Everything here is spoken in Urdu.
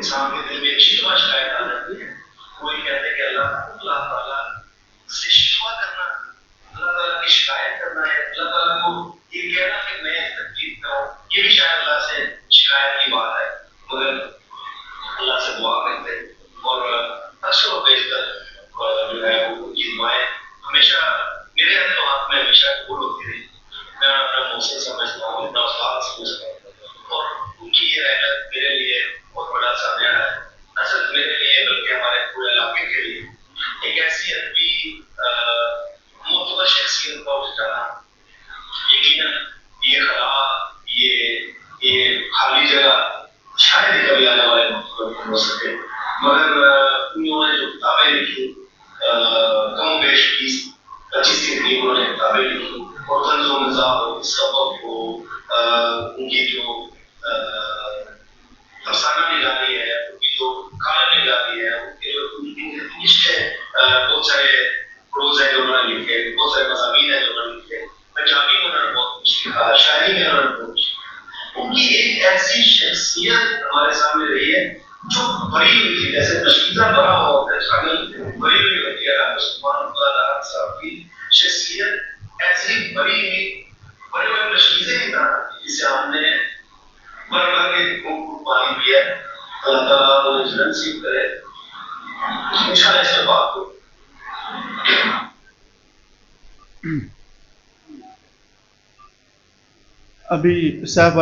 انسان کے دل میں ایک شکوہ شکایت آ جاتی ہے. کوئی کہتے ہیں کہ اللہ تعالیٰ سے شکوہ کرنا، اللہ تعالیٰ کی شکایت کرنا ہے، اللہ تعالیٰ کو یہ کہنا کہ میں تکلیف میں ہوں، یہ بھی شاید اللہ سے شکایت کی بات ہے. مگر اللہ سے دعا کرتے اور اکثر و بیشتر جو ہے وہ ان کی دعائیں ہمیشہ میرے ہاتھ میں ہمیشہ قبول ہوتی رہی. میں اپنا محسن سمجھتا ہوں، اپنا استاد سمجھتا ہوں، اور ان کی یہ رحمت میرے لیے بہت بڑا سانحہ ہے. نہ صرف میرے لیے بلکہ ہمارے پورے علاقے کے لیے ایک ایسی ادبی معتبر شخصیت کا اٹھ جانا. یقیناً یہ خلا، یہ خالی جگہ شاید ہی کبھی آنے والے مختلف ہو سکے. مگر انہوں نے جو کتابیں لکھی، کم و بیش 20-25 کے قریب انہوں نے کتابیں لکھی، اور طنز و مزاح ہو، سبق ہو، ان کی جو افسانہ نگاری ہے، ان کی جو کالم نگاری ہے، ان کے جو انگلش کے بہت سارے پروز ہیں جو انہوں نے لکھے، بہت سارے مضامین ہیں جو انہوں نے لکھے، پنجابی میں انہوں نے بہت کچھ لکھا، شاعری میں انہوں نے بہت کچھ لکھا. ان کی ایک ایسی شخصیت ہمارے سامنے رہی ہے جو بڑی ہوئی تھی، جیسے مشکلہ بڑا ہو شامل بڑی ہوئی ہوتی ہے. عثمان اللہ صاحب کی شخصیت ایسی بڑی ہوئی، بڑے بڑے مشکلیں کی طرح جسے ہم نے بڑھ بڑھ کے پانی پیا. اللہ تعالیٰ انہیں جنت نصیب کرے. انشاءاللہ اس میں بات ہو. ابھی صاحب